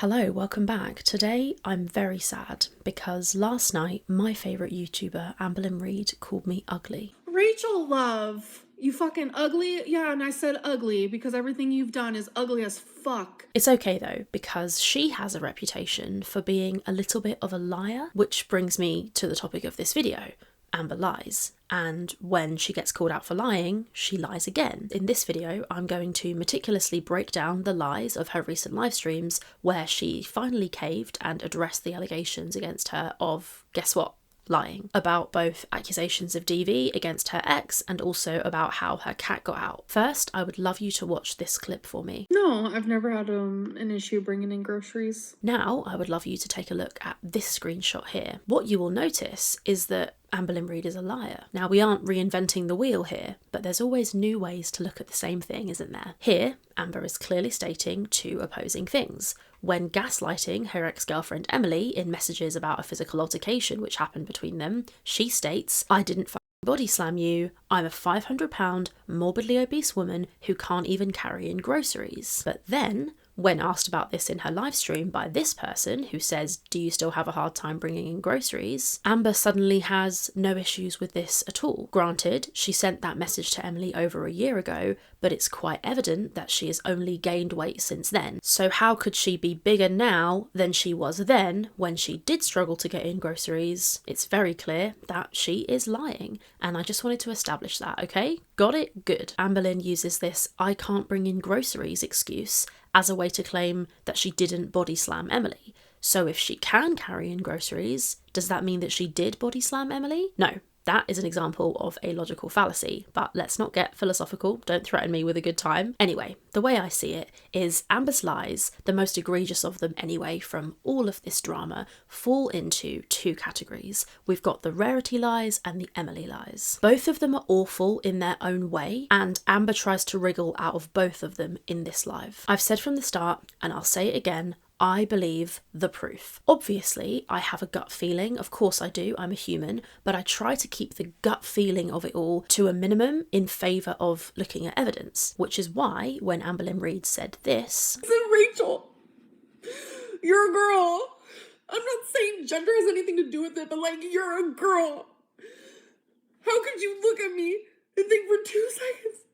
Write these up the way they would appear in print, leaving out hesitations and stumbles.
Hello, welcome back. Today I'm very sad because last night my favourite YouTuber, Amberlynn Reid, called me ugly. Rachel, love, you fucking ugly. Yeah, and I said ugly because everything you've done is ugly as fuck. It's okay though, because she has a reputation for being a little bit of a liar, which brings me to the topic of this video. Amber lies, and when she gets called out for lying, she lies again. In this video, I'm going to meticulously break down the lies of her recent live streams where she finally caved and addressed the allegations against her of, guess what? Lying about both accusations of DV against her ex and also about how her cat got out. First, I would love you to watch this clip for me. No, I've never had an issue bringing in groceries. Now, I would love you to take a look at this screenshot here. What you will notice is that Amberlynn Reid is a liar. Now, we aren't reinventing the wheel here, but there's always new ways to look at the same thing, isn't there? Here, Amber is clearly stating two opposing things. When gaslighting her ex-girlfriend Emily in messages about a physical altercation which happened between them, she states, "I didn't body slam you, I'm a 500-pound, morbidly obese woman who can't even carry in groceries." But then, when asked about this in her live stream by this person who says, "Do you still have a hard time bringing in groceries?" Amber suddenly has no issues with this at all. Granted, she sent that message to Emily over a year ago, but it's quite evident that she has only gained weight since then. So how could she be bigger now than she was then when she did struggle to get in groceries? It's very clear that she is lying, and I just wanted to establish that, okay? Got it? Good. Amberlynn uses this "I can't bring in groceries" excuse as a way to claim that she didn't body slam Emily. So if she can carry in groceries, does that mean that she did body slam Emily? No. That is an example of a logical fallacy, but let's not get philosophical, don't threaten me with a good time. Anyway, the way I see it is Amber's lies, the most egregious of them anyway from all of this drama, fall into two categories. We've got the Rarity lies and the Emily lies. Both of them are awful in their own way, and Amber tries to wriggle out of both of them in this live. I've said from the start, and I'll say it again, I believe the proof. Obviously, I have a gut feeling, of course I do, I'm a human, but I try to keep the gut feeling of it all to a minimum in favour of looking at evidence, which is why when Amberlynn Reid said this... Rachel, you're a girl. I'm not saying gender has anything to do with it, but like, you're a girl. How could you look at me and think for 2 seconds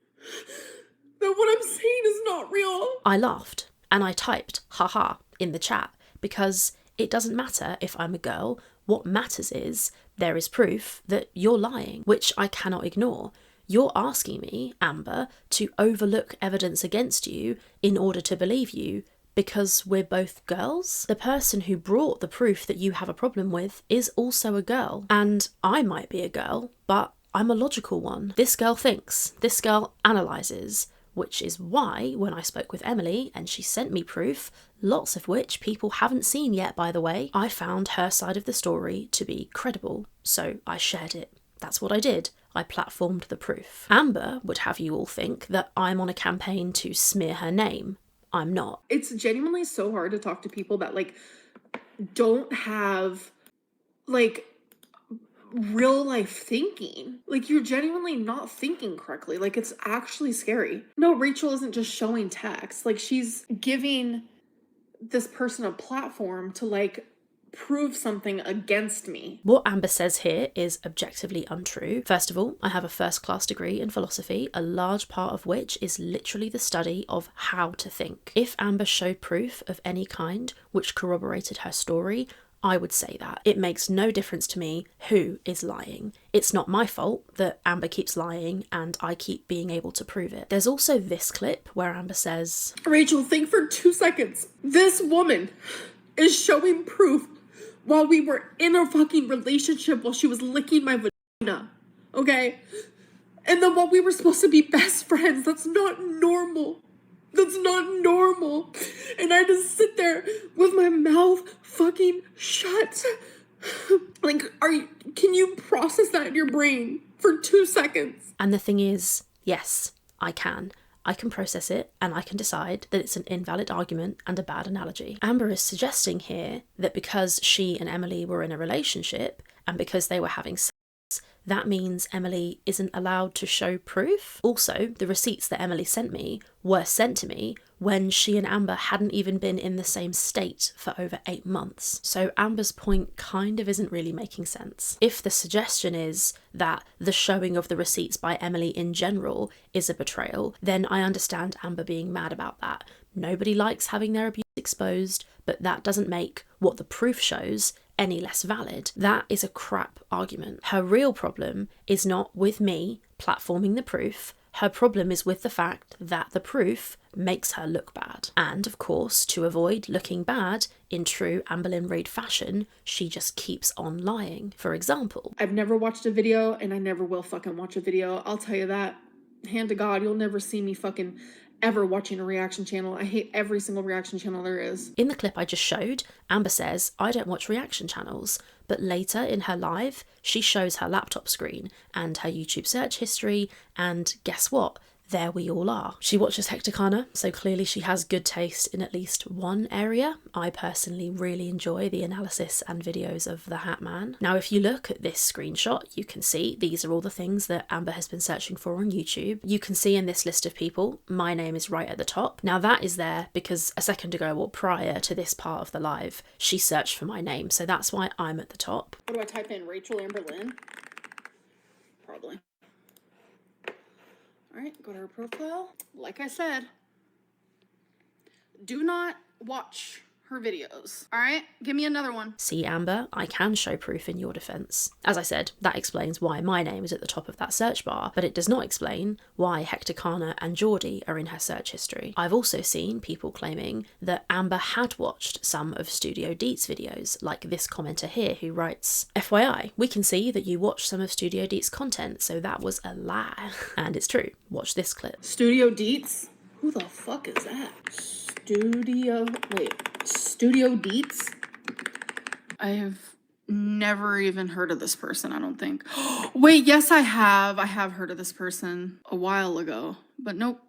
that what I'm saying is not real? I laughed and I typed haha in the chat because it doesn't matter if I'm a girl. What matters is there is proof that you're lying, which I cannot ignore. You're asking me, Amber, to overlook evidence against you in order to believe you because we're both girls? The person who brought the proof that you have a problem with is also a girl, and I might be a girl, but I'm a logical one. This girl thinks, this girl analyses, which is why when I spoke with Emily and she sent me proof, lots of which people haven't seen yet by the way, I found her side of the story to be credible, so I shared it. That's what I did. I platformed the proof. Amber would have you all think that I'm on a campaign to smear her name. I'm not. It's genuinely so hard to talk to people that like don't have like real life thinking. Like, you're genuinely not thinking correctly. Like, it's actually scary. No, Rachel isn't just showing text. Like, she's giving this person a platform to like prove something against me. What Amber says here is objectively untrue. First of all, I have a first-class degree in philosophy, a large part of which is literally the study of how to think. If Amber showed proof of any kind which corroborated her story, I would say that. It makes no difference to me who is lying. It's not my fault that Amber keeps lying and I keep being able to prove it. There's also this clip where Amber says, "Rachel, think for 2 seconds. This woman is showing proof while we were in a fucking relationship while she was licking my vagina, okay? And then while we were supposed to be best friends. That's not normal. That's not normal. And I just sit there with my mouth fucking shut. Like, can you process that in your brain for 2 seconds? And the thing is, yes, I can. I can process it and I can decide that it's an invalid argument and a bad analogy. Amber is suggesting here that because she and Emily were in a relationship and because they were having sex, that means Emily isn't allowed to show proof. Also, the receipts that Emily sent me were sent to me when she and Amber hadn't even been in the same state for over 8 months. So Amber's point kind of isn't really making sense. If the suggestion is that the showing of the receipts by Emily in general is a betrayal, then I understand Amber being mad about that. Nobody likes having their abuse exposed, but that doesn't make what the proof shows any less valid. That is a crap argument. Her real problem is not with me platforming the proof. Her problem is with the fact that the proof makes her look bad. And of course, to avoid looking bad in true Amberlynn Reid fashion, she just keeps on lying. For example, I've never watched a video and I never will fucking watch a video. I'll tell you that. Hand to God, you'll never see me fucking ever watching a reaction channel. I hate every single reaction channel there is. In the clip I just showed, Amber says, I don't watch reaction channels. But later in her live, she shows her laptop screen and her YouTube search history, and guess what? There we all are. She watches Hector Kana, so clearly she has good taste in at least one area. I personally really enjoy the analysis and videos of the Hat Man. Now, if you look at this screenshot, you can see these are all the things that Amber has been searching for on YouTube. You can see in this list of people, my name is right at the top. Now that is there because a second ago, or prior to this part of the live, she searched for my name, so that's why I'm at the top. What do I type in? Rachel Amberlynn? Probably. All right, go to her profile. Like I said, do not watch her videos. All right, give me another one. See, Amber, I can show proof in your defense. As I said, that explains why my name is at the top of that search bar, but it does not explain why Hector Kana and Geordie are in her search history. I've also seen people claiming that Amber had watched some of Studio Deet's videos, like this commenter here who writes, FYI, we can see that you watched some of Studio Deet's content, so that was a lie. And it's true. Watch this clip. Studio Deets? Who the fuck is that? Studio Deets? I have never even heard of this person, I don't think. Wait, yes I have. I have heard of this person a while ago, but nope.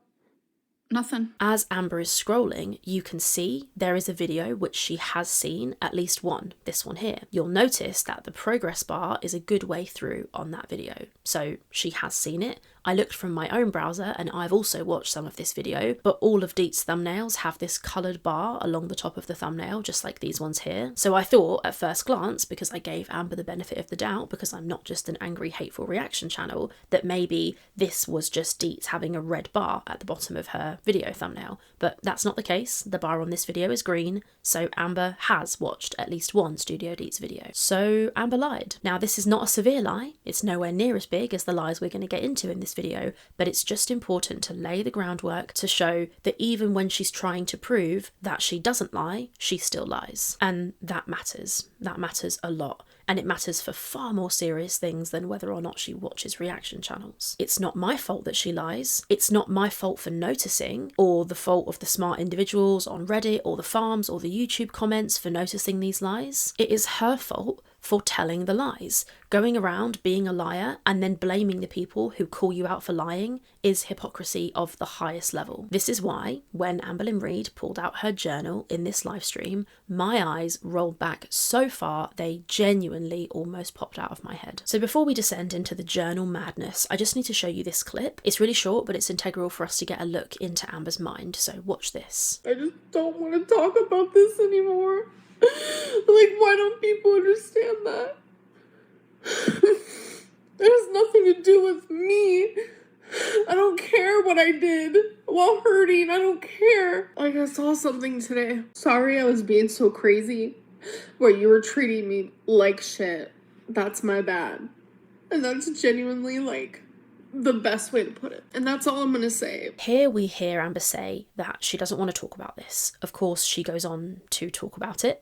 Nothing. As Amber is scrolling, you can see there is a video which she has seen, at least one, this one here. You'll notice that the progress bar is a good way through on that video. So she has seen it. I looked from my own browser and I've also watched some of this video, but all of Deet's thumbnails have this coloured bar along the top of the thumbnail, just like these ones here. So I thought at first glance, because I gave Amber the benefit of the doubt, because I'm not just an angry, hateful reaction channel, that maybe this was just Deet's having a red bar at the bottom of her video thumbnail. But that's not the case. The bar on this video is green, so Amber has watched at least one Studio Deet's video. So Amber lied. Now this is not a severe lie. It's nowhere near as big as the lies we're going to get into in this video, but it's just important to lay the groundwork to show that even when she's trying to prove that she doesn't lie, she still lies. And that matters. That matters a lot. And it matters for far more serious things than whether or not she watches reaction channels. It's not my fault that she lies. It's not my fault for noticing, or the fault of the smart individuals on Reddit or the farms or the YouTube comments for noticing these lies. It is her fault for telling the lies. Going around being a liar and then blaming the people who call you out for lying is hypocrisy of the highest level. This is why, when Amberlynn Reid pulled out her journal in this live stream, my eyes rolled back so far they genuinely almost popped out of my head. So before we descend into the journal madness, I just need to show you this clip. It's really short, but it's integral for us to get a look into Amber's mind, so watch this. I just don't want to talk about this anymore. Like, why don't people understand that? It has nothing to do with me. I don't care what I did while hurting. I don't care. Like, I saw something today. Sorry I was being so crazy. Where you were treating me like shit. That's my bad. And that's genuinely, like, the best way to put it. And that's all I'm gonna say. Here we hear Amber say that she doesn't want to talk about this. Of course, she goes on to talk about it,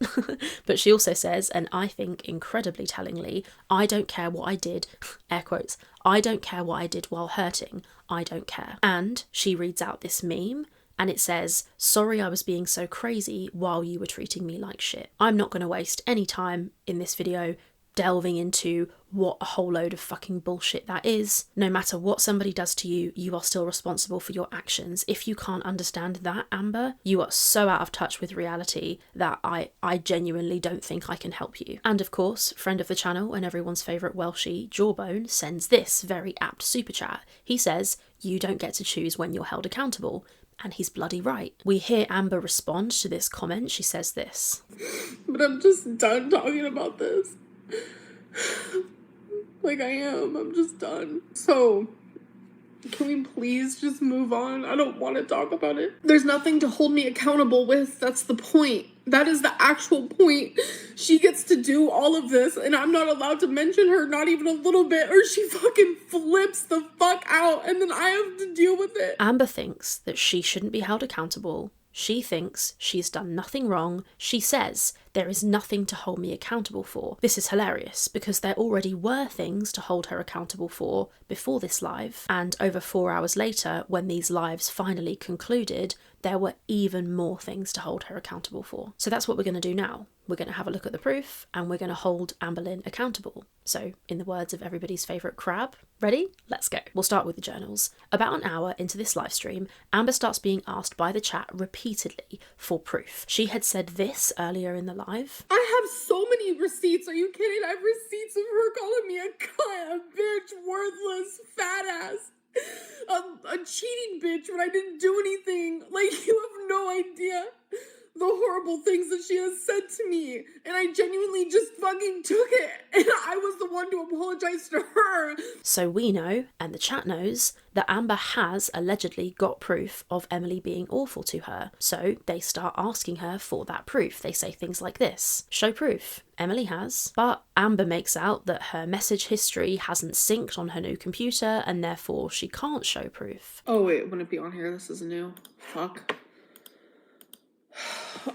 but she also says, and I think incredibly tellingly, I don't care what I did, air quotes, I don't care what I did while hurting, I don't care. And she reads out this meme, and it says, sorry I was being so crazy while you were treating me like shit. I'm not going to waste any time in this video delving into what a whole load of fucking bullshit that is. No matter what somebody does to you, you are still responsible for your actions. If you can't understand that, Amber, you are so out of touch with reality that I genuinely don't think I can help you. And of course, friend of the channel and everyone's favourite Welshie, Jawbone, sends this very apt super chat. He says, "You don't get to choose when you're held accountable." And he's bloody right. We hear Amber respond to this comment. She says this. But I'm just done talking about this. Like I'm just done. So, can we please just move on? I don't want to talk about it. There's nothing to hold me accountable with. That's the point. That is the actual point. She gets to do all of this, and I'm not allowed to mention her, not even a little bit, or she fucking flips the fuck out, and then I have to deal with it. Amber thinks that she shouldn't be held accountable. She thinks she's done nothing wrong. She says, "There is nothing to hold me accountable for." This is hilarious because there already were things to hold her accountable for before this live, and over 4 hours later, when these lives finally concluded, there were even more things to hold her accountable for. So that's what we're going to do now. We're going to have a look at the proof and we're going to hold Amberlynn accountable. So, in the words of everybody's favourite crab, ready? Let's go. We'll start with the journals. About an hour into this live stream, Amber starts being asked by the chat repeatedly for proof. She had said this earlier in the live. I have so many receipts. Are you kidding? I have receipts of her calling me a cunt, a bitch, worthless, fat ass. A cheating bitch when I didn't do anything. Like, you have no idea the horrible things that she has said to me, and I genuinely just fucking took it, and I was the one to apologize to her. So we know, and the chat knows, that Amber has allegedly got proof of Emily being awful to her, so they start asking her for that proof. They say things like this: "Show proof." Emily has, but Amber makes out that her message history hasn't synced on her new computer, and therefore she can't show proof. Oh wait, wouldn't it be on here? This is new. Fuck.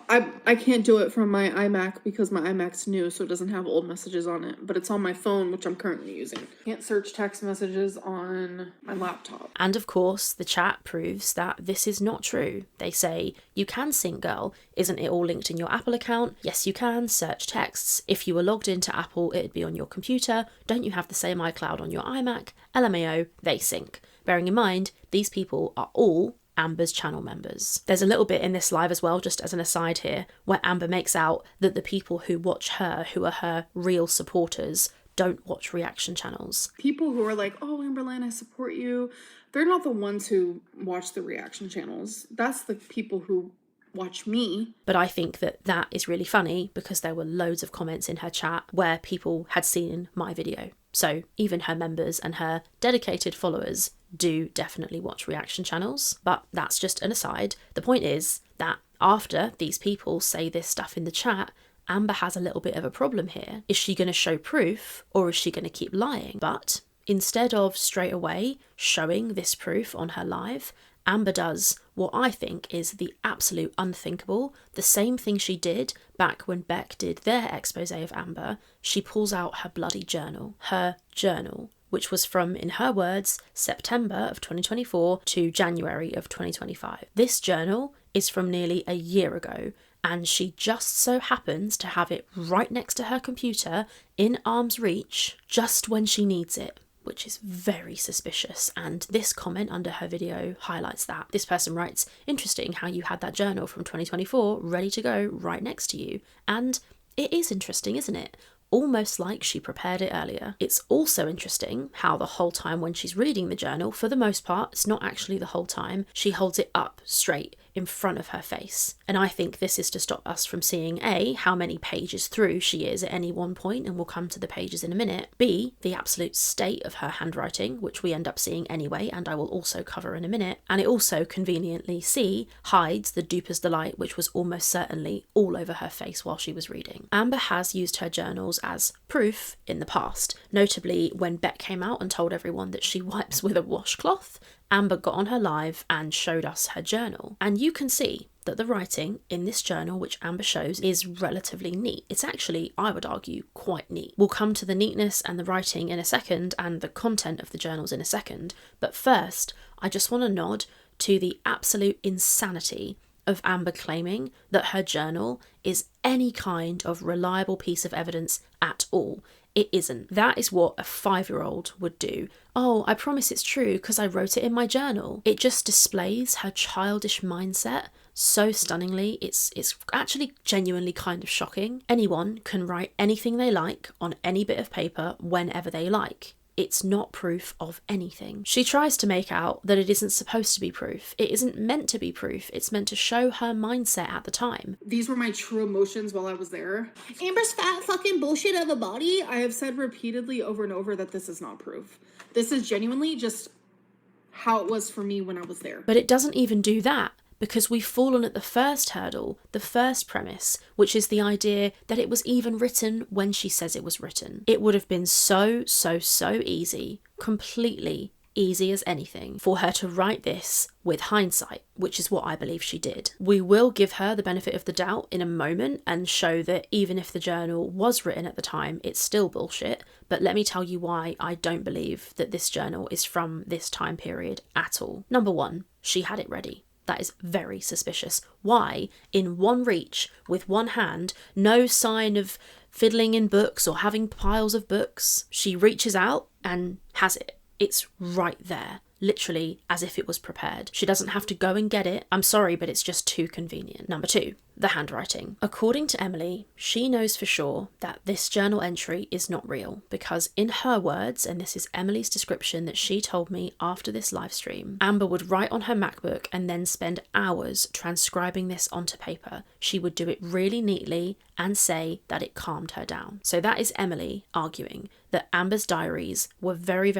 I can't do it from my iMac because my iMac's new, so it doesn't have old messages on it, but it's on my phone, which I'm currently using. Can't search text messages on my laptop. And of course, the chat proves that this is not true. They say, "You can sync, girl. Isn't it all linked in your Apple account? Yes, you can. Search texts. If you were logged into Apple, it'd be on your computer. Don't you have the same iCloud on your iMac? LMAO, they sync." Bearing in mind, these people are all Amber's channel members. There's a little bit in this live as well, just as an aside here, where Amber makes out that the people who watch her, who are her real supporters, don't watch reaction channels. People who are like, "Oh, Amberlynn, I support you," they're not the ones who watch the reaction channels. That's the people who watch me. But I think that that is really funny because there were loads of comments in her chat where people had seen my video. So even her members and her dedicated followers do definitely watch reaction channels, but that's just an aside. The point is that after these people say this stuff in the chat, Amber has a little bit of a problem here. Is she going to show proof or is she going to keep lying? But instead of straight away showing this proof on her live, Amber does what I think is the absolute unthinkable, the same thing she did back when Beck did their expose of Amber. She pulls out her bloody journal, which was from, in her words, September of 2024 to January of 2025. This journal is from nearly a year ago, and she just so happens to have it right next to her computer in arm's reach just when she needs it, which is very suspicious, and this comment under her video highlights that. This person writes, "Interesting how you had that journal from 2024 ready to go right next to you." And it is interesting, isn't it? Almost like she prepared it earlier. It's also interesting how the whole time when she's reading the journal, for the most part, it's not actually the whole time, she holds it up straight in front of her face. And I think this is to stop us from seeing A, how many pages through she is at any one point, and we'll come to the pages in a minute, B, the absolute state of her handwriting, which we end up seeing anyway, and I will also cover in a minute, and it also conveniently, C, hides the duper's delight, which was almost certainly all over her face while she was reading. Amber has used her journals as proof in the past, notably when Beck came out and told everyone that she wipes with a washcloth. Amber got on her live and showed us her journal, and you can see that the writing in this journal, which Amber shows, is relatively neat. It's actually, I would argue, quite neat. We'll come to the neatness and the writing in a second, and the content of the journals in a second, but first I just want to nod to the absolute insanity of Amber claiming that her journal is any kind of reliable piece of evidence at all. It isn't. That is what a 5-year-old would do. Oh, I promise it's true because I wrote it in my journal. It just displays her childish mindset so stunningly. It's actually genuinely kind of shocking. Anyone can write anything they like on any bit of paper whenever they like. It's not proof of anything. She tries to make out that it isn't supposed to be proof. It isn't meant to be proof. It's meant to show her mindset at the time. These were my true emotions while I was there. Amber's fat fucking bullshit of a body. I have said repeatedly over and over that this is not proof. This is genuinely just how it was for me when I was there. But it doesn't even do that, because we've fallen at the first hurdle, the first premise, which is the idea that it was even written when she says it was written. It would have been so easy, completely easy as anything, for her to write this with hindsight, which is what I believe she did. We will give her the benefit of the doubt in a moment and show that even if the journal was written at the time, it's still bullshit. But let me tell you why I don't believe that this journal is from this time period at all. Number one, she had it ready. That is very suspicious. Why, in one reach, with one hand, no sign of fiddling in books or having piles of books, she reaches out and has it. It's right there, literally as if it was prepared. She doesn't have to go and get it. I'm sorry, but it's just too convenient. Number two, the handwriting. According to Emily, she knows for sure that this journal entry is not real because in her words, and this is Emily's description that she told me after this live stream, Amber would write on her MacBook and then spend hours transcribing this onto paper. She would do it really neatly and say that it calmed her down. So that is Emily arguing that Amber's diaries were very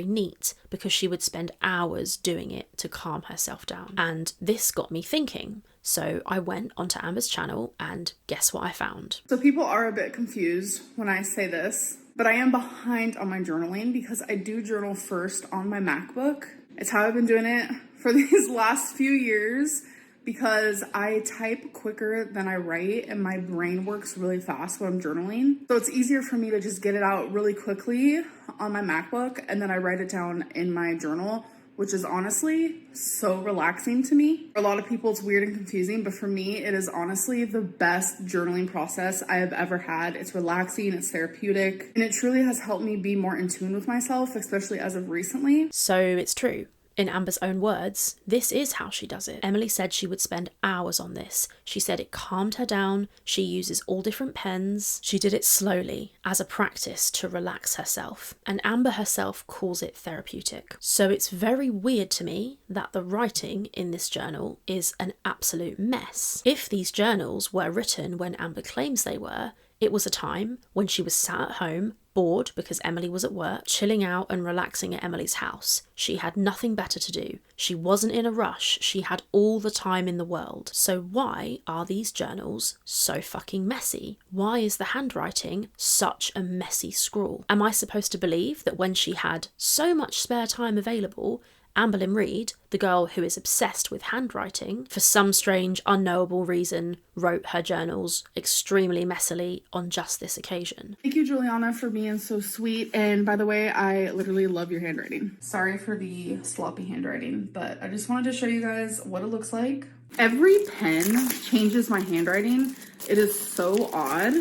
neat because she would spend hours doing it to calm herself down. And this got me thinking. So I went onto Amber's channel and guess what I found? So people are a bit confused when I say this, but I am behind on my journaling because I do journal first on my MacBook. It's how I've been doing it for these last few years because I type quicker than I write and my brain works really fast when I'm journaling. So it's easier for me to just get it out really quickly on my MacBook and then I write it down in my journal, which is honestly so relaxing to me. For a lot of people, it's weird and confusing, but for me, it is honestly the best journaling process I have ever had. It's relaxing, it's therapeutic, and it truly has helped me be more in tune with myself, especially as of recently. So it's true. In Amber's own words, this is how she does it. Emily said she would spend hours on this. She said it calmed her down. She uses all different pens. She did it slowly as a practice to relax herself. And Amber herself calls it therapeutic. So it's very weird to me that the writing in this journal is an absolute mess. If these journals were written when Amber claims they were, it was a time when she was sat at home, bored because Emily was at work, chilling out and relaxing at Emily's house. She had nothing better to do. She wasn't in a rush. She had all the time in the world. So why are these journals so fucking messy? Why is the handwriting such a messy scrawl? Am I supposed to believe that when she had so much spare time available, Amberlynn Reid, the girl who is obsessed with handwriting, for some strange, unknowable reason, wrote her journals extremely messily on just this occasion? Thank you, Juliana, for being so sweet. And by the way, I literally love your handwriting. Sorry for the sloppy handwriting, but I just wanted to show you guys what it looks like. Every pen changes my handwriting. It is so odd.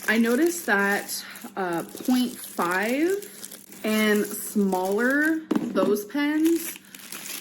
I noticed that 0.5 and smaller, those pens,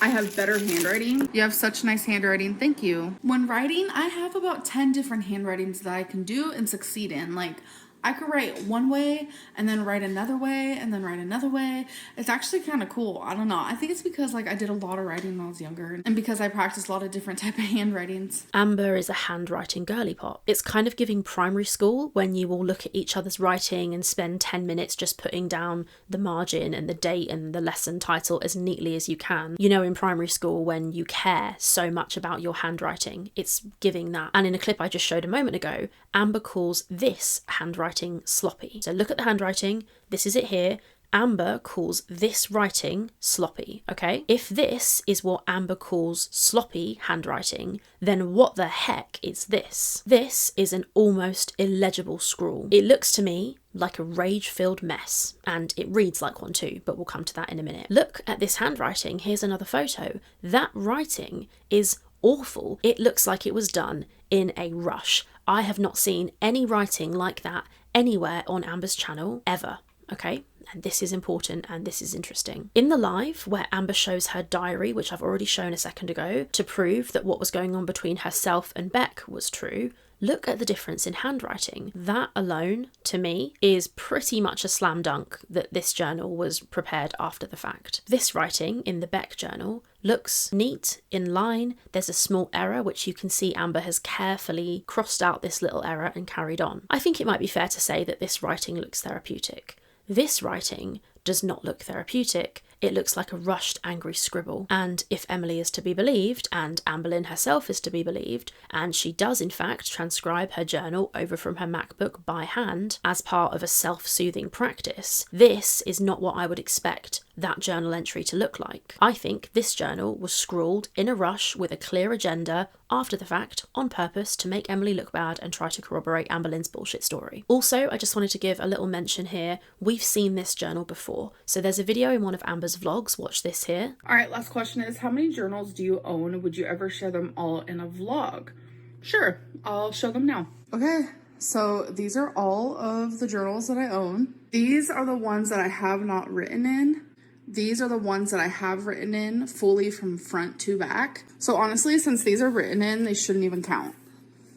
I have better handwriting. You have such nice handwriting. Thank you. When writing, I have about 10 different handwritings that I can do and succeed in. Like, I could write one way and then write another way and then write another way. It's actually kind of cool. I don't know. I think it's because like I did a lot of writing when I was younger and because I practiced a lot of different type of handwritings. Amber is a handwriting girly pop. It's kind of giving primary school when you all look at each other's writing and spend 10 minutes just putting down the margin and the date and the lesson title as neatly as you can. You know, in primary school when you care so much about your handwriting, it's giving that. And in a clip I just showed a moment ago, Amber calls this handwriting sloppy. So look at the handwriting. This is it here. Amber calls this writing sloppy, okay? If this is what Amber calls sloppy handwriting, then what the heck is this? This is an almost illegible scrawl. It looks to me like a rage-filled mess, and it reads like one too, but we'll come to that in a minute. Look at this handwriting. Here's another photo. That writing is awful. It looks like it was done in a rush. I have not seen any writing like that anywhere on Amber's channel ever, okay? And this is important and this is interesting. In the live where Amber shows her diary, which I've already shown a second ago, to prove that what was going on between herself and Beck was true, look at the difference in handwriting. That alone, to me, is pretty much a slam dunk that this journal was prepared after the fact. This writing in the Beck journal looks neat, in line. There's a small error, which you can see Amber has carefully crossed out this little error and carried on. I think it might be fair to say that this writing looks therapeutic. This writing does not look therapeutic. It looks like a rushed, angry scribble. And if Emily is to be believed, and Amberlynn herself is to be believed, and she does in fact transcribe her journal over from her MacBook by hand as part of a self-soothing practice, this is not what I would expect that journal entry to look like. I think this journal was scrawled in a rush with a clear agenda after the fact on purpose to make Emily look bad and try to corroborate Amberlynn's bullshit story. Also, I just wanted to give a little mention here. We've seen this journal before. So there's a video in one of Amber's vlogs. Watch this here. All right, last question is, how many journals do you own? Would you ever share them all in a vlog? Sure, I'll show them now. Okay, so these are all of the journals that I own. These are the ones that I have not written in. These are the ones that I have written in fully from front to back. So honestly, since these are written in, they shouldn't even count.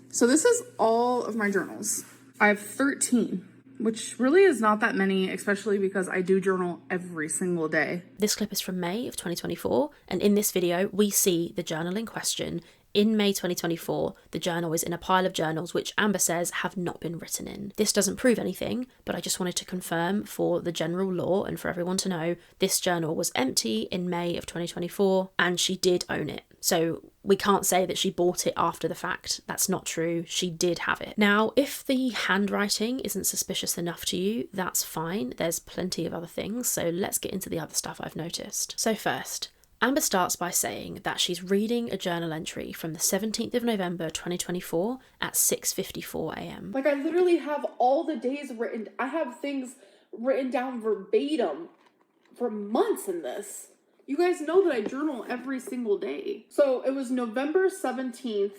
So this is all of my journals. I have 13, which really is not that many, especially because I do journal every single day. This clip is from May of 2024, and in this video, we see the journal in question. In May 2024, the journal is in a pile of journals which Amber says have not been written in. This doesn't prove anything, but I just wanted to confirm for the general law and for everyone to know, this journal was empty in May of 2024 and she did own it. So we can't say that she bought it after the fact. That's not true. She did have it. Now, if the handwriting isn't suspicious enough to you, that's fine. There's plenty of other things. So let's get into the other stuff I've noticed. So first, Amber starts by saying that she's reading a journal entry from the 17th of November 2024 at 6:54 a.m. Like, I literally have all the days written. I have things written down verbatim for months in this. You guys know that I journal every single day. So it was November 17th,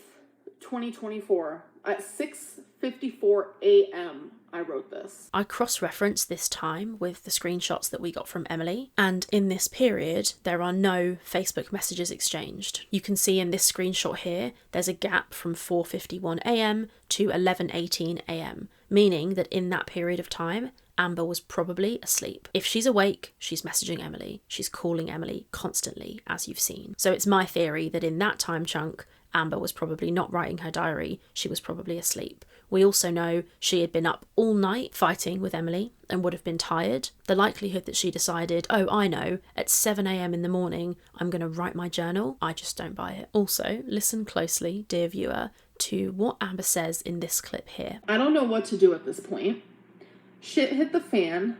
2024 at 6:54 a.m. I wrote this. I cross-referenced this time with the screenshots that we got from Emily, and in this period there are no Facebook messages exchanged. You can see in this screenshot here there's a gap from 4:51 a.m. to 11:18 a.m, meaning that in that period of time Amber was probably asleep. If she's awake, she's messaging Emily. She's calling Emily constantly, as you've seen. So it's my theory that in that time chunk, Amber was probably not writing her diary. She was probably asleep. We also know she had been up all night fighting with Emily and would have been tired. The likelihood that she decided, oh, I know, at 7 a.m. in the morning, I'm going to write my journal, I just don't buy it. Also, listen closely, dear viewer, to what Amber says in this clip here. I don't know what to do at this point. Shit hit the fan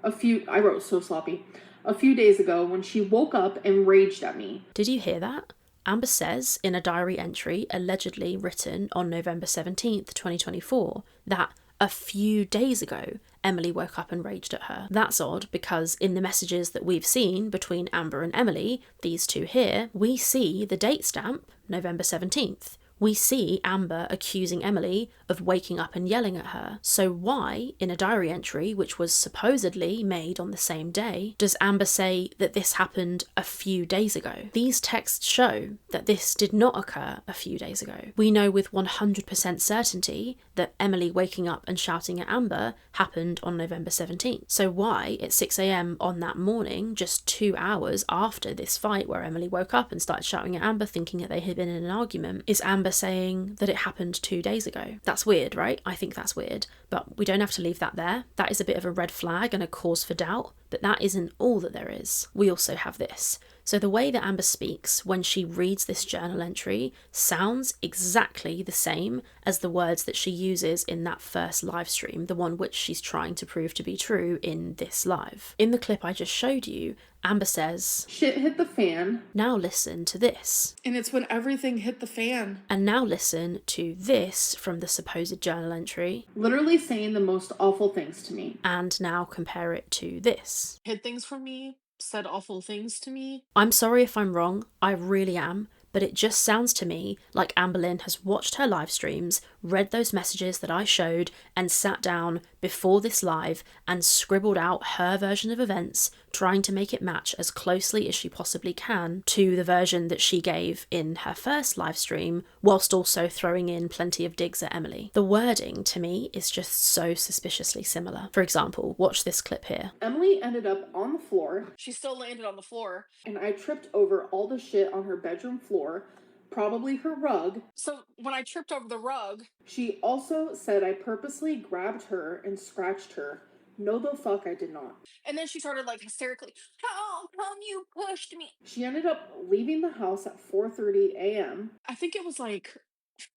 I wrote so sloppy, a few days ago when she woke up and raged at me. Did you hear that? Amber says in a diary entry allegedly written on November 17th, 2024, that a few days ago, Emily woke up and raged at her. That's odd because in the messages that we've seen between Amber and Emily, these two here, we see the date stamp, November 17th. We see Amber accusing Emily of waking up and yelling at her. So why, in a diary entry which was supposedly made on the same day, does Amber say that this happened a few days ago? These texts show that this did not occur a few days ago. We know with 100% certainty that Emily waking up and shouting at Amber happened on November 17th. So why, at 6 a.m. on that morning, just 2 hours after this fight where Emily woke up and started shouting at Amber thinking that they had been in an argument, is Amber saying that it happened 2 days ago? That's weird, right? I think that's weird, but we don't have to leave that there. That is a bit of a red flag and a cause for doubt, but that isn't all that there is. We also have this. So the way that Amber speaks when she reads this journal entry sounds exactly the same as the words that she uses in that first live stream, the one which she's trying to prove to be true in this live. In the clip I just showed you, Amber says, shit hit the fan. Now listen to this. And it's when everything hit the fan. And now listen to this from the supposed journal entry. Literally saying the most awful things to me. And now compare it to this. Hid things from me, said awful things to me. I'm sorry if I'm wrong, I really am, but it just sounds to me like Amberlynn has watched her live streams, read those messages that I showed, and sat down before this live and scribbled out her version of events, trying to make it match as closely as she possibly can to the version that she gave in her first live stream, whilst also throwing in plenty of digs at Emily. The wording, to me, is just so suspiciously similar. For example, watch this clip here. Emily ended up on the floor. She still landed on the floor. And I tripped over all the shit on her bedroom floor, probably her rug. So when I tripped over the rug, she also said I purposely grabbed her and scratched her. No, the fuck I did not. And then she started like hysterically, how come you pushed me? She ended up leaving the house at 4:30 a.m. I think it was like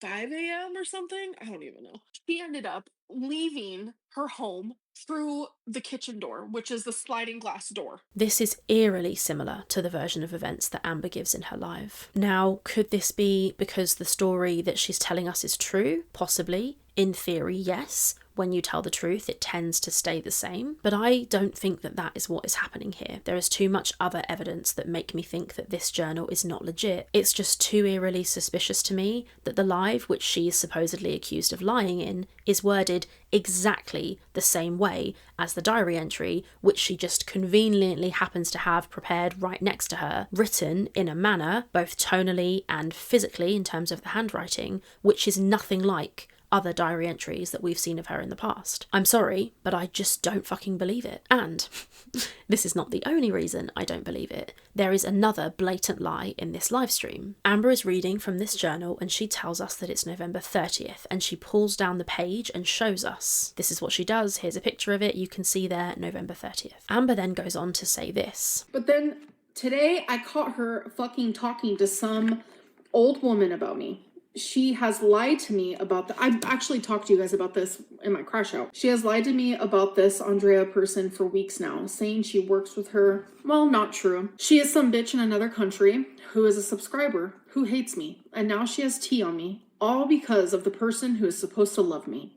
5 a.m. or something. I don't even know. She ended up leaving her home through the kitchen door, which is the sliding glass door. This is eerily similar to the version of events that Amber gives in her live. Now, could this be because the story that she's telling us is true? Possibly. In theory, yes. When you tell the truth, it tends to stay the same. But I don't think that that is what is happening here. There is too much other evidence that make me think that this journal is not legit. It's just too eerily suspicious to me that the live, which she is supposedly accused of lying in, is worded exactly the same way as the diary entry, which she just conveniently happens to have prepared right next to her, written in a manner, both tonally and physically in terms of the handwriting, which is nothing like other diary entries that we've seen of her in the past. I'm sorry, but I just don't fucking believe it. And this is not the only reason I don't believe it. There is another blatant lie in this live stream. Amber is reading from this journal and she tells us that it's November 30th, and she pulls down the page and shows us. This is what she does. Here's a picture of it. You can see there, November 30th. Amber then goes on to say this. But then today I caught her fucking talking to some old woman about me. She has lied to me about I've actually talked to you guys about this in my crash out. She has lied to me about this Andrea person for weeks now, saying she works with her. Well, not true. She is some bitch in another country who is a subscriber who hates me, and now she has tea on me, all because of the person who is supposed to love me.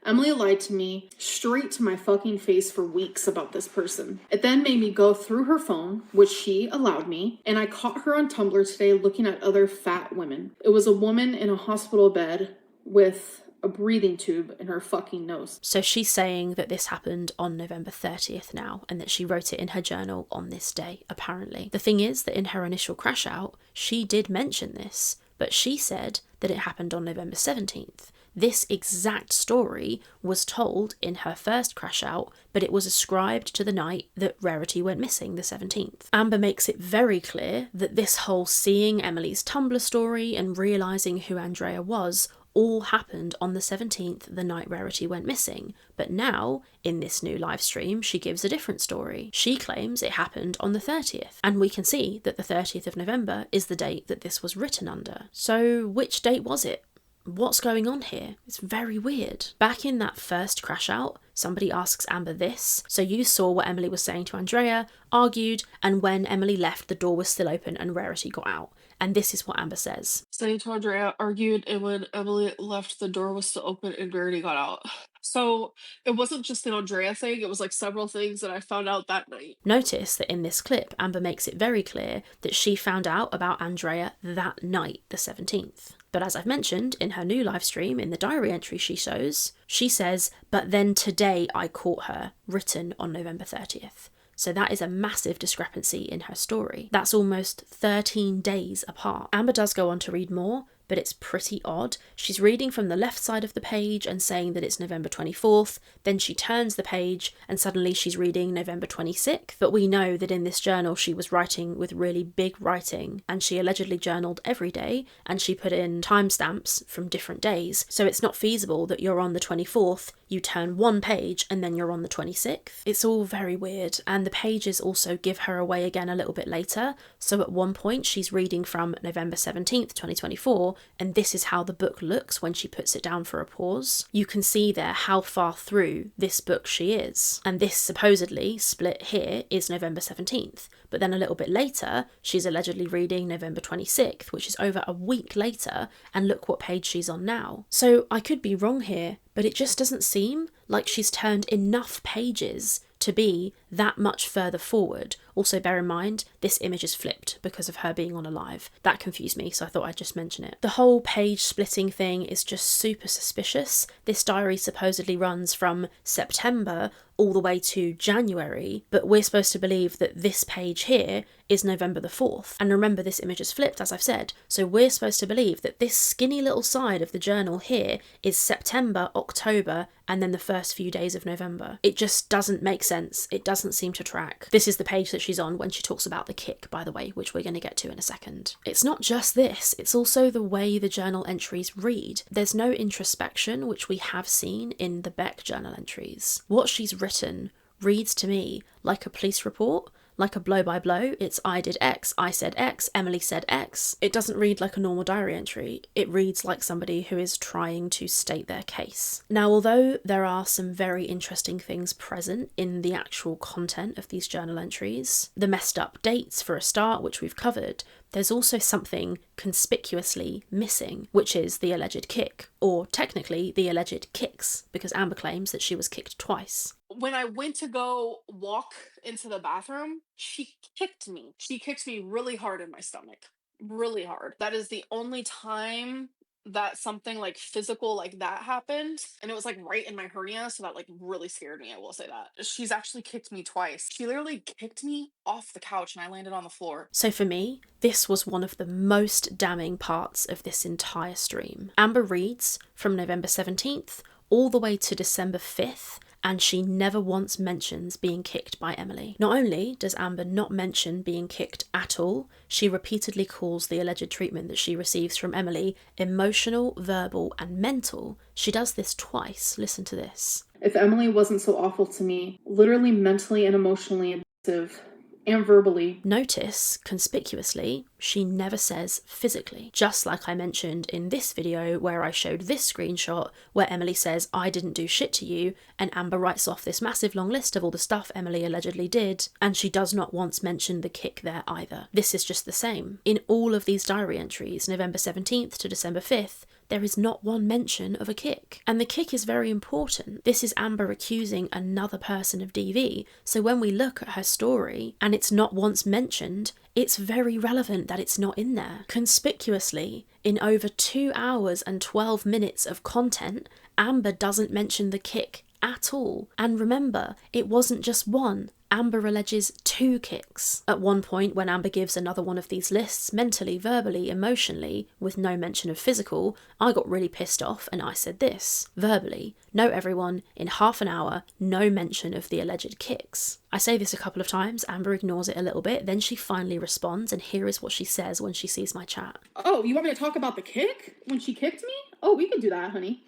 Emily lied to me straight to my fucking face for weeks about this person. It then made me go through her phone, which she allowed me, and I caught her on Tumblr today looking at other fat women. It was a woman in a hospital bed with a breathing tube in her fucking nose. So she's saying that this happened on November 30th now, and that she wrote it in her journal on this day, apparently. The thing is that in her initial crash out, she did mention this, but she said that it happened on November 17th. This exact story was told in her first crash out, but it was ascribed to the night that Rarity went missing, the 17th. Amber makes it very clear that this whole seeing Emily's Tumblr story and realising who Andrea was all happened on the 17th, the night Rarity went missing. But now, in this new live stream, she gives a different story. She claims it happened on the 30th, and we can see that the 30th of November is the date that this was written under. So which date was it? What's going on here? It's very weird. Back in that first crash out, somebody asks Amber this. So you saw what Emily was saying to Andrea, argued, and when Emily left, the door was still open and Rarity got out. And this is what Amber says. Saying to Andrea, argued, and when Emily left, the door was still open and Rarity got out. So it wasn't just an Andrea thing, it was like several things that I found out that night. Notice that in this clip, Amber makes it very clear that she found out about Andrea that night, the 17th. But as I've mentioned, in her new live stream, in the diary entry she shows, she says, but then today I caught her, written on November 30th. So that is a massive discrepancy in her story. That's almost 13 days apart. Amber does go on to read more, but it's pretty odd. She's reading from the left side of the page and saying that it's November 24th, then she turns the page and suddenly she's reading November 26th, but we know that in this journal she was writing with really big writing, and she allegedly journaled every day, and she put in timestamps from different days, so it's not feasible that you're on the 24th, you turn one page and then you're on the 26th. It's all very weird, and the pages also give her away again a little bit later, so at one point she's reading from November 17th, 2024, and this is how the book looks when she puts it down for a pause. You can see there how far through this book she is, and this supposedly split here is November 17th, but then a little bit later she's allegedly reading November 26th, which is over a week later, and look what page she's on now. So I could be wrong here, but it just doesn't seem Like she's turned enough pages to be that much further forward. Also bear in mind, this image is flipped because of her being on a live. That confused me, so I thought I'd just mention it. The whole page splitting thing is just super suspicious. This diary supposedly runs from September all the way to January, but we're supposed to believe that this page here is November the 4th. And remember, this image is flipped, as I've said, so we're supposed to believe that this skinny little side of the journal here is September, October, and then the first few days of November. It just doesn't make sense. It doesn't seem to track. This is the page that she's on when she talks about the kick, by the way, which we're going to get to in a second. It's not just this, it's also the way the journal entries read. There's no introspection, which we have seen in the Beck journal entries. What she's written reads to me like a police report, like a blow-by-blow. It's I did X, I said X, Emily said X. It doesn't read like a normal diary entry. It reads like somebody who is trying to state their case. Now, although there are some very interesting things present in the actual content of these journal entries, the messed up dates for a start, which we've covered, there's also something conspicuously missing, which is the alleged kick, or technically the alleged kicks, because Amber claims that she was kicked twice. When I went to go walk into the bathroom, she kicked me. She kicked me really hard in my stomach. Really hard. That is the only time that something like physical like that happened, and it was like right in my hernia, so that like really scared me. I will say that. She's actually kicked me twice. She literally kicked me off the couch and I landed on the floor. So for me, this was one of the most damning parts of this entire stream. Amber reads from November 17th all the way to December 5th, and she never once mentions being kicked by Emily. Not only does Amber not mention being kicked at all, she repeatedly calls the alleged treatment that she receives from Emily emotional, verbal, and mental. She does this twice. Listen to this. If Emily wasn't so awful to me, literally mentally and emotionally abusive, and verbally. Notice, conspicuously, she never says physically. Just like I mentioned in this video where I showed this screenshot where Emily says, I didn't do shit to you, and Amber writes off this massive long list of all the stuff Emily allegedly did, and she does not once mention the kick there either. This is just the same. In all of these diary entries, November 17th to December 5th, there is not one mention of a kick. And the kick is very important. This is Amber accusing another person of DV, so when we look at her story and it's not once mentioned, it's very relevant that it's not in there. Conspicuously, in over 2 hours and 12 minutes of content, Amber doesn't mention the kick at all. And remember, it wasn't just one. Amber alleges 2 kicks. At one point, when Amber gives another one of these lists, mentally, verbally, emotionally, with no mention of physical, I got really pissed off and I said this. Verbally, no everyone, in half an hour, no mention of the alleged kicks. I say this a couple of times, Amber ignores it a little bit, then she finally responds, and here is what she says when she sees my chat. Oh, you want me to talk about the kick? When she kicked me? Oh, we can do that, honey.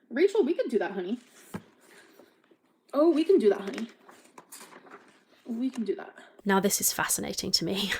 Rachel, we can do that, honey. Oh, we can do that, honey. We can do that. Now this is fascinating to me.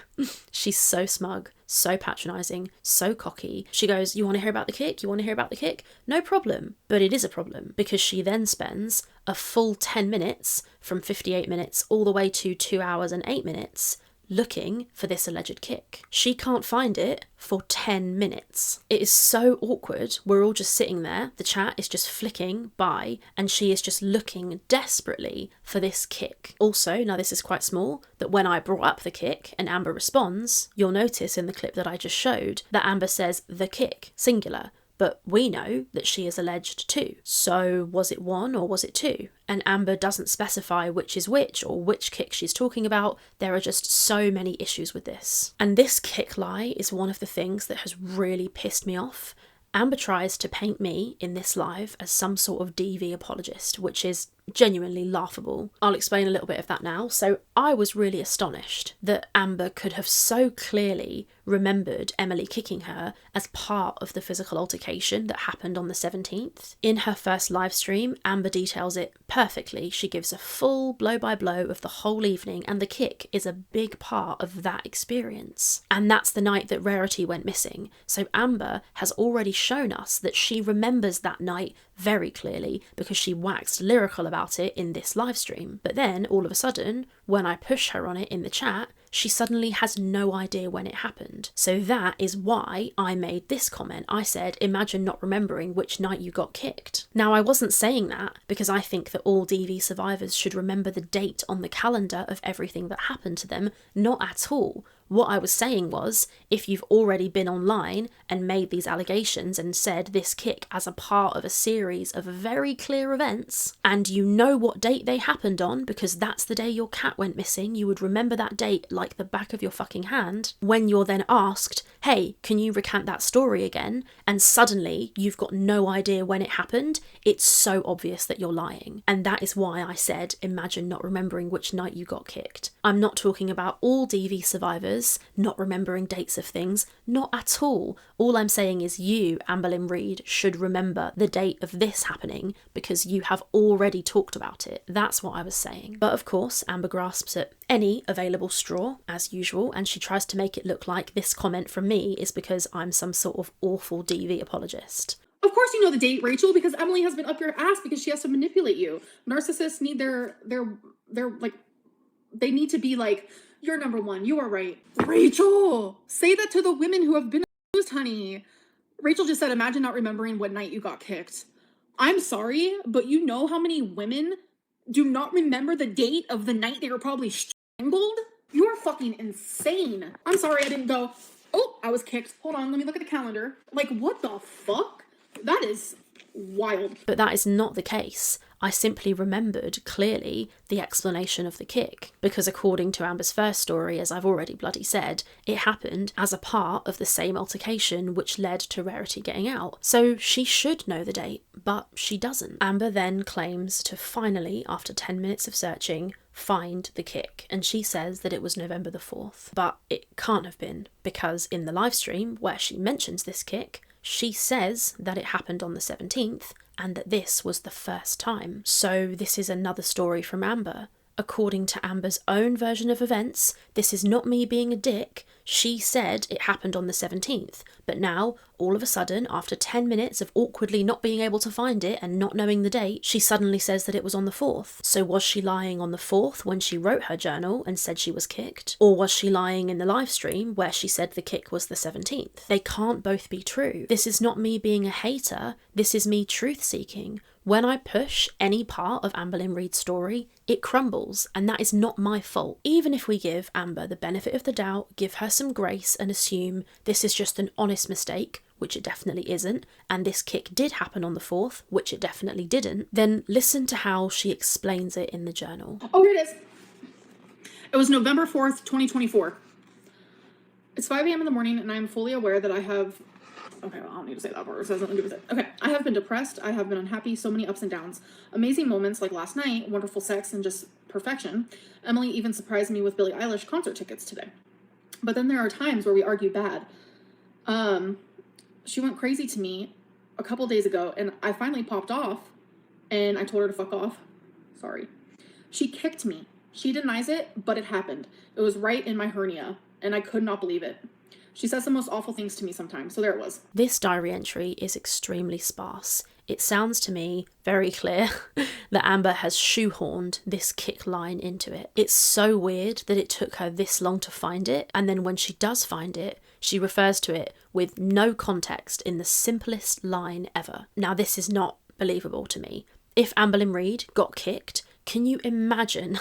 She's so smug, so patronising, so cocky. She goes, you want to hear about the kick? You want to hear about the kick? No problem. But it is a problem, because she then spends a full 10 minutes, from 58 minutes all the way to 2 hours and 8 minutes, looking for this alleged kick. She can't find it for 10 minutes. It is so awkward. We're all just sitting there, the chat is just flicking by, and she is just looking desperately for this kick. Also, now this is quite small, that when I brought up the kick and Amber responds, you'll notice in the clip that I just showed that Amber says the kick, singular, but we know that she is alleged 2. So was it 1 or was it 2? And Amber doesn't specify which is which or which kick she's talking about. There are just so many issues with this. And this kick lie is one of the things that has really pissed me off. Amber tries to paint me in this live as some sort of DV apologist, which is genuinely laughable. I'll explain a little bit of that now. So I was really astonished that Amber could have so clearly remembered Emily kicking her as part of the physical altercation that happened on the 17th. In her first live stream, Amber details it perfectly. She gives a full blow-by-blow of the whole evening, and the kick is a big part of that experience. And that's the night that Rarity went missing. So Amber has already shown us that she remembers that night very clearly because she waxed lyrical about it in this live stream. But then, all of a sudden, when I push her on it in the chat, she suddenly has no idea when it happened. So that is why I made this comment. I said, imagine not remembering which night you got kicked. Now, I wasn't saying that because I think that all DV survivors should remember the date on the calendar of everything that happened to them. Not at all. What I was saying was, if you've already been online and made these allegations and said this kick as a part of a series of very clear events, and you know what date they happened on because that's the day your cat went missing, you would remember that date like the back of your fucking hand. When you're then asked, hey, can you recant that story again? And suddenly you've got no idea when it happened, it's so obvious that you're lying. And that is why I said, imagine not remembering which night you got kicked. I'm not talking about all DV survivors not remembering dates of things, not at all. All I'm saying is you, Amberlynn Reid, should remember the date of this happening because you have already talked about it. That's what I was saying. But of course, Amber grasps at any available straw, as usual, and she tries to make it look like this comment from me is because I'm some sort of awful DV apologist. Of course you know the date, Rachel, because Emily has been up your ass because she has to manipulate you. Narcissists need their like, they need to be like, you're number one. You are right. Rachel, say that to the women who have been abused, honey. Rachel just said, imagine not remembering what night you got kicked. I'm sorry, but you know how many women do not remember the date of the night they were probably strangled? You are fucking insane. I'm sorry I didn't go, oh, I was kicked. Hold on, let me look at the calendar. Like, what the fuck? That is wild. But that is not the case. I simply remembered clearly the explanation of the kick, because according to Amber's first story, as I've already bloody said, it happened as a part of the same altercation which led to Rarity getting out. So she should know the date, but she doesn't. Amber then claims to finally, after 10 minutes of searching, find the kick, and she says that it was November the 4th. But it can't have been, because in the live stream where she mentions this kick, she says that it happened on the 17th, and that this was the first time. So this is another story from Amber. According to Amber's own version of events, this is not me being a dick. She said it happened on the 17th, but now, all of a sudden, after 10 minutes of awkwardly not being able to find it and not knowing the date, she suddenly says that it was on the 4th. So was she lying on the 4th when she wrote her journal and said she was kicked? Or was she lying in the live stream where she said the kick was the 17th? They can't both be true. This is not me being a hater, this is me truth-seeking. When I push any part of Amberlynn Reid's story, it crumbles, and that is not my fault. Even if we give Amber the benefit of the doubt, give her some grace and assume this is just an honest mistake, which it definitely isn't, and this kick did happen on the 4th, which it definitely didn't, then listen to how she explains it in the journal. Oh, here it is. It was November 4th, 2024. It's 5 a.m. in the morning, and I'm fully aware that I have... Okay, well, I don't need to say that part. It says nothing to do with it. Okay, I have been depressed. I have been unhappy. So many ups and downs. Amazing moments like last night, wonderful sex, and just perfection. Emily even surprised me with Billie Eilish concert tickets today. But then there are times where we argue bad. She went crazy to me a couple days ago, and I finally popped off, and I told her to fuck off. Sorry. She kicked me. She denies it, but it happened. It was right in my hernia, and I could not believe it. She says the most awful things to me sometimes, so there it was. This diary entry is extremely sparse. It sounds to me very clear that Amber has shoehorned this kick line into it. It's so weird that it took her this long to find it, and then when she does find it, she refers to it with no context in the simplest line ever. Now, this is not believable to me. If Amberlynn Reid got kicked, can you imagine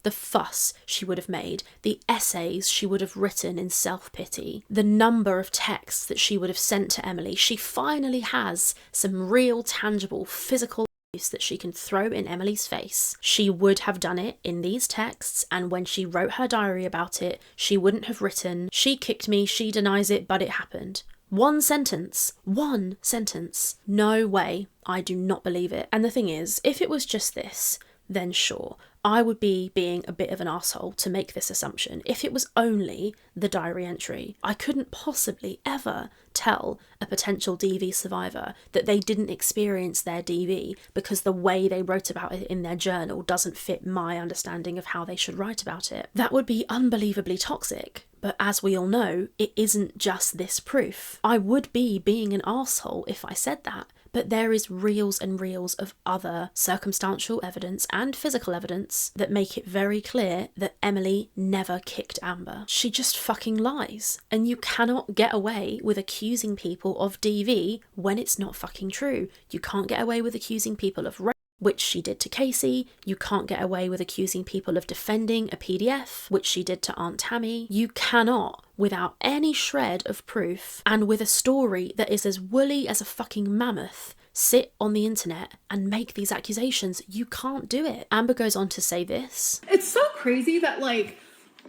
the fuss she would have made, the essays she would have written in self-pity, the number of texts that she would have sent to Emily? She finally has some real, tangible, physical abuse that she can throw in Emily's face. She would have done it in these texts, and when she wrote her diary about it, she wouldn't have written, she kicked me, she denies it, but it happened. One sentence. No way. I do not believe it. And the thing is, if it was just this, then sure, I would be being a bit of an asshole to make this assumption. If it was only the diary entry, I couldn't possibly ever tell a potential DV survivor that they didn't experience their DV because the way they wrote about it in their journal doesn't fit my understanding of how they should write about it. That would be unbelievably toxic. But as we all know, it isn't just this proof. I would be being an arsehole if I said that, but there is reels and reels of other circumstantial evidence and physical evidence that make it very clear that Emily never kicked Amber. She just fucking lies, and you cannot get away with accusing people of DV when it's not fucking true. You can't get away with accusing people of rape, which she did to Casey. You can't get away with accusing people of defending a PDF, which she did to Aunt Tammy. You cannot, without any shred of proof, and with a story that is as woolly as a fucking mammoth, sit on the internet and make these accusations. You can't do it. Amber goes on to say this. It's so crazy that, like,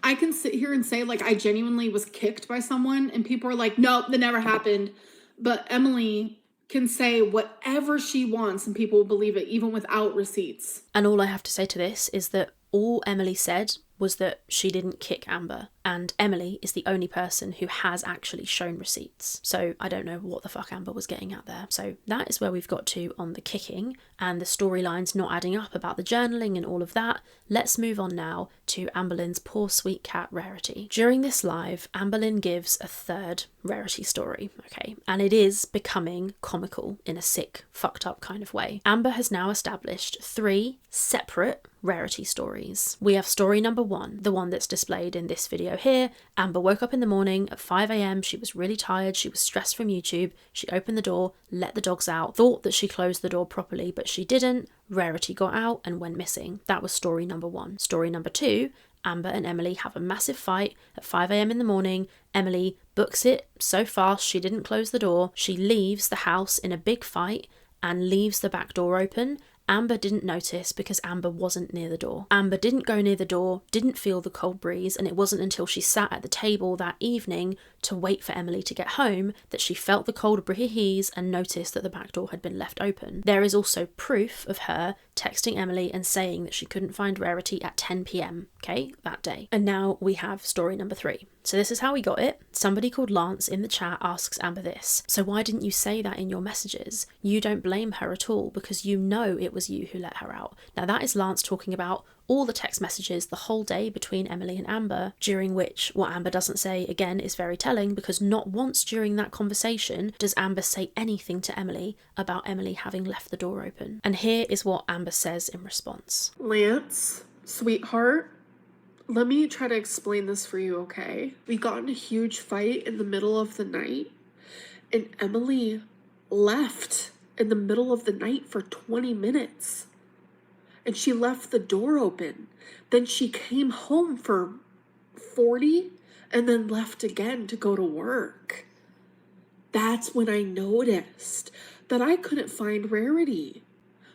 I can sit here and say, like, I genuinely was kicked by someone, and people are like, nope, that never happened. But Emily can say whatever she wants and people will believe it, even without receipts. And all I have to say to this is that all Emily said was that she didn't kick Amber, and Emily is the only person who has actually shown receipts. So I don't know what the fuck Amber was getting at there. So that is where we've got to on the kicking, and the storylines not adding up about the journaling and all of that. Let's move on now to Amberlynn's poor sweet cat Rarity. During this live, Amberlynn gives a third Rarity story, okay? And it is becoming comical in a sick, fucked up kind of way. Amber has now established 3 separate Rarity stories. We have story number 1, the one that's displayed in this video here. Amber woke up in the morning at 5 a.m. She was really tired. She was stressed from YouTube. She opened the door, let the dogs out, thought that she closed the door properly, but she didn't. Rarity got out and went missing. That was story number 1. Story number 2, Amber and Emily have a massive fight at 5 a.m. in the morning. Emily books it so fast she didn't close the door. She leaves the house in a big fight and leaves the back door open. Amber didn't notice because Amber wasn't near the door. Amber didn't go near the door, didn't feel the cold breeze, and it wasn't until she sat at the table that evening to wait for Emily to get home that she felt the cold breeze and noticed that the back door had been left open. There is also proof of her texting Emily and saying that she couldn't find Rarity at 10 p.m, okay, that day. And now we have story number 3. So this is how we got it. Somebody called Lance in the chat asks Amber this. So why didn't you say that in your messages? You don't blame her at all because you know it was you who let her out. Now that is Lance talking about all the text messages the whole day between Emily and Amber, during which what Amber doesn't say, again, is very telling because not once during that conversation does Amber say anything to Emily about Emily having left the door open. And here is what Amber says in response. Lance, sweetheart, let me try to explain this for you, okay? We got in a huge fight in the middle of the night, and Emily left in the middle of the night for 20 minutes. And she left the door open. Then she came home for 40 and then left again to go to work. That's when I noticed that I couldn't find Rarity.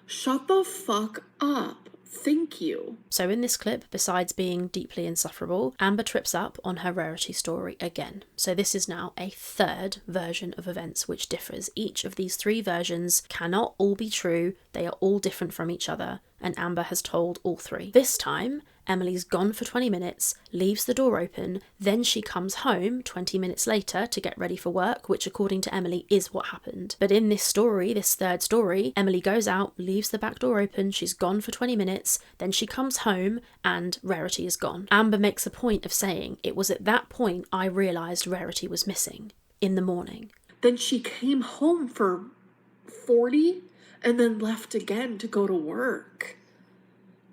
Shut the fuck up. Thank you. So in this clip, besides being deeply insufferable, Amber trips up on her Rarity story again. So this is now a third version of events which differs. Each of these 3 versions cannot all be true. They are all different from each other, and Amber has told all 3. This time, Emily's gone for 20 minutes, leaves the door open, then she comes home 20 minutes later to get ready for work, which according to Emily is what happened. But in this story, this third story, Emily goes out, leaves the back door open, she's gone for 20 minutes, then she comes home and Rarity is gone. Amber makes a point of saying, it was at that point I realised Rarity was missing, in the morning. Then she came home for 40 and then left again to go to work.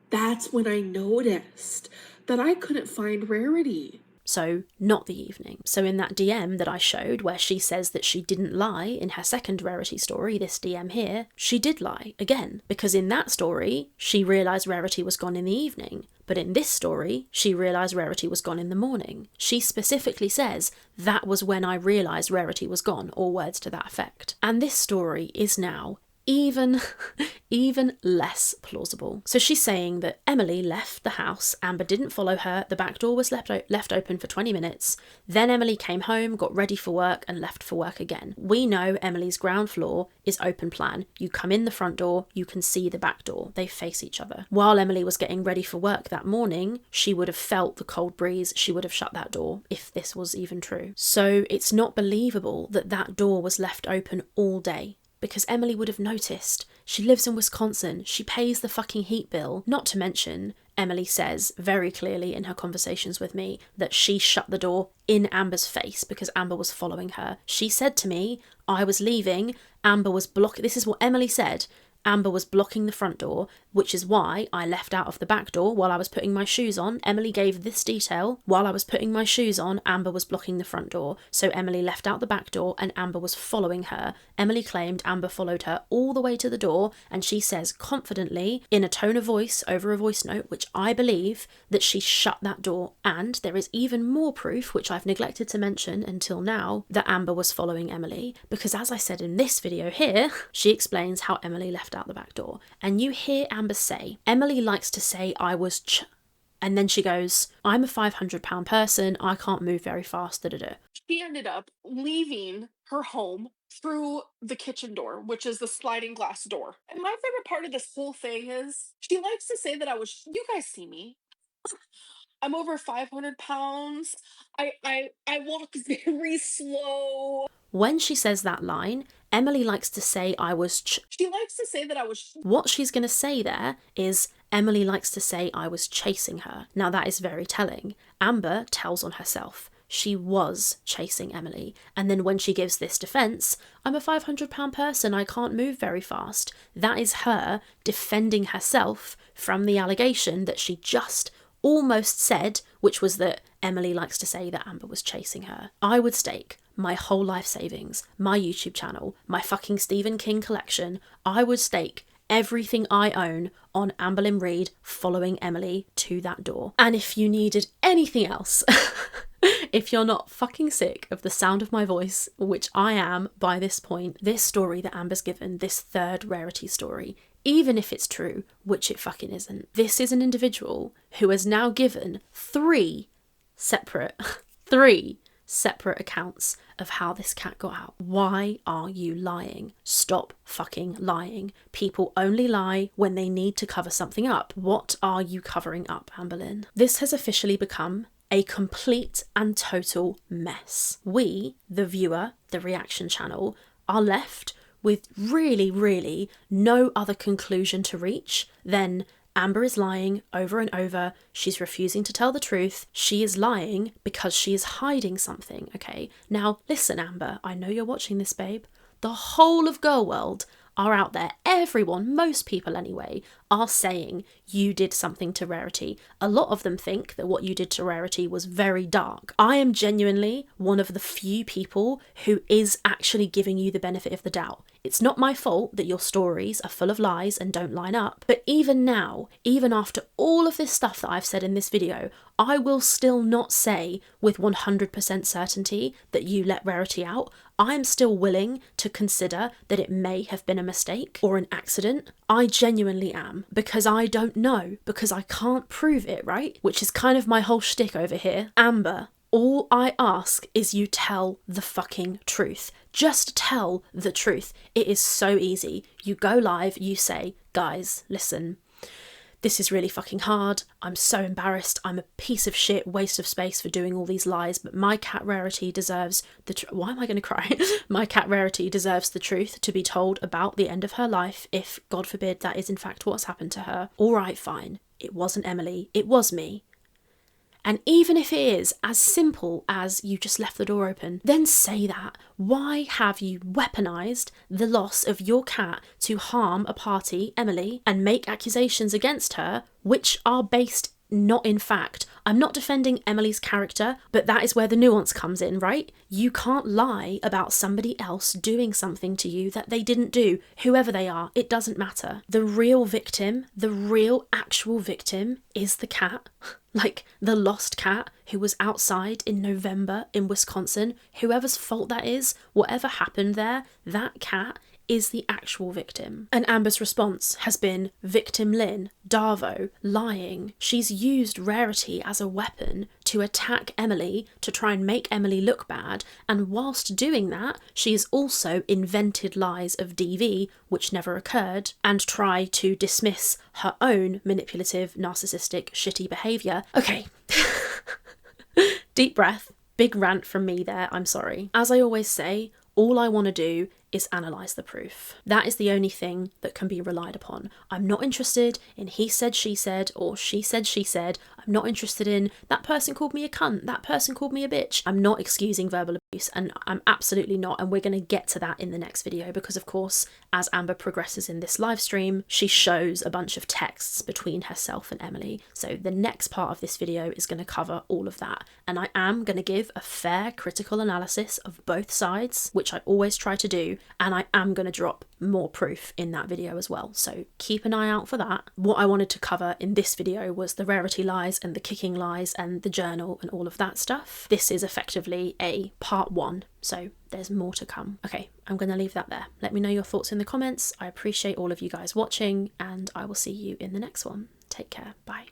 That's when I noticed that I couldn't find Rarity. So not the evening. So in that DM that I showed where she says that she didn't lie in her second Rarity story, this DM here, she did lie again, because in that story she realised Rarity was gone in the evening, but in this story she realised Rarity was gone in the morning. She specifically says that was when I realised Rarity was gone, or words to that effect. And this story is now even less plausible. So she's saying that Emily left the house, Amber didn't follow her, the back door was left open for 20 minutes, then Emily came home, got ready for work and left for work again. We know Emily's ground floor is open plan. You come in the front door, you can see the back door. They face each other. While Emily was getting ready for work that morning, she would have felt the cold breeze, she would have shut that door, if this was even true. So it's not believable that that door was left open all day, because Emily would have noticed. She lives in Wisconsin. She pays the fucking heat bill. Not to mention, Emily says very clearly in her conversations with me that she shut the door in Amber's face because Amber was following her. She said to me, I was leaving, Amber was blocking. This is what Emily said. Amber was blocking the front door, which is why I left out of the back door while I was putting my shoes on. Emily gave this detail. While I was putting my shoes on, Amber was blocking the front door. So Emily left out the back door and Amber was following her. Emily claimed Amber followed her all the way to the door, and she says confidently, in a tone of voice over a voice note, which I believe, that she shut that door. And there is even more proof, which I've neglected to mention until now, that Amber was following Emily, because as I said in this video here, she explains how Emily left out the back door. And you hear Amber say, Emily likes to say I was and then she goes, I'm a 500-pound person, I can't move very fast, da-da-da. She ended up leaving her home through the kitchen door, which is the sliding glass door. And my favorite part of this whole thing is she likes to say that you guys see me. I'm over 500 pounds. I walk very slow. When she says that line, Emily likes to say I was She likes to say that I was What she's going to say there is Emily likes to say I was chasing her. Now that is very telling. Amber tells on herself. She was chasing Emily. And then when she gives this defence, I'm a 500-pound person, I can't move very fast. That is her defending herself from the allegation that she just almost said, which was that Emily likes to say that Amber was chasing her. I would stake my whole life savings, my YouTube channel, my fucking Stephen King collection, I would stake everything I own on Amberlynn Reid following Emily to that door. And if you needed anything else, if you're not fucking sick of the sound of my voice, which I am by this point, this story that Amber's given, this third Rarity story, even if it's true, which it fucking isn't, this is an individual who has now given three separate accounts of how this cat got out. Why are you lying? Stop fucking lying. People only lie when they need to cover something up. What are you covering up, Amberlynn? This has officially become a complete and total mess. We, the viewer, the reaction channel, are left with really no other conclusion to reach than Amber is lying over and over. She's refusing to tell the truth. She is lying because she is hiding something, okay? Now, listen, Amber, I know you're watching this, babe. The whole of Girl World are out there. Everyone, most people anyway, are saying you did something to Rarity. A lot of them think that what you did to Rarity was very dark. I am genuinely one of the few people who is actually giving you the benefit of the doubt. It's not my fault that your stories are full of lies and don't line up. But even now, even after all of this stuff that I've said in this video, I will still not say with 100% certainty that you let Rarity out. I'm still willing to consider that it may have been a mistake or an accident. I genuinely am, because I don't know, because I can't prove it, right? Which is kind of my whole shtick over here. Amber, all I ask is you tell the fucking truth. Just tell the truth. It is so easy. You go live, you say, guys, listen, this is really fucking hard. I'm so embarrassed. I'm a piece of shit, waste of space for doing all these lies, but my cat Rarity deserves the why am I going to cry? My cat Rarity deserves the truth to be told about the end of her life if, God forbid, that is in fact what's happened to her. All right, fine. It wasn't Emily. It was me. And even if it is as simple as you just left the door open, then say that. Why have you weaponised the loss of your cat to harm a party, Emily, and make accusations against her which are based not in fact? I'm not defending Emily's character, but that is where the nuance comes in, right? You can't lie about somebody else doing something to you that they didn't do, whoever they are, it doesn't matter. The real victim, the real actual victim is the cat. Like the lost cat who was outside in November in Wisconsin. Whoever's fault that is, whatever happened there, that cat is the actual victim. And Amber's response has been victim Lynn, Darvo, lying. She's used Rarity as a weapon to attack Emily, to try and make Emily look bad, and whilst doing that, she's also invented lies of DV, which never occurred, and try to dismiss her own manipulative, narcissistic, shitty behaviour. Okay. Deep breath. Big rant from me there, I'm sorry. As I always say, all I want to do is analyse the proof. That is the only thing that can be relied upon. I'm not interested in he said, she said, or she said, she said. I'm not interested in that person called me a cunt, that person called me a bitch. I'm not excusing verbal abuse, and I'm absolutely not, and we're going to get to that in the next video because, of course, as Amber progresses in this live stream, she shows a bunch of texts between herself and Emily. So the next part of this video is going to cover all of that, and I am going to give a fair critical analysis of both sides, which I always try to do, and I am going to drop more proof in that video as well, so keep an eye out for that. What I wanted to cover in this video was the Rarity lies and the kicking lies and the journal and all of that stuff. This is effectively a part 1, so there's more to come. Okay, I'm going to leave that there. Let me know your thoughts in the comments. I appreciate all of you guys watching, and I will see you in the next one. Take care. Bye.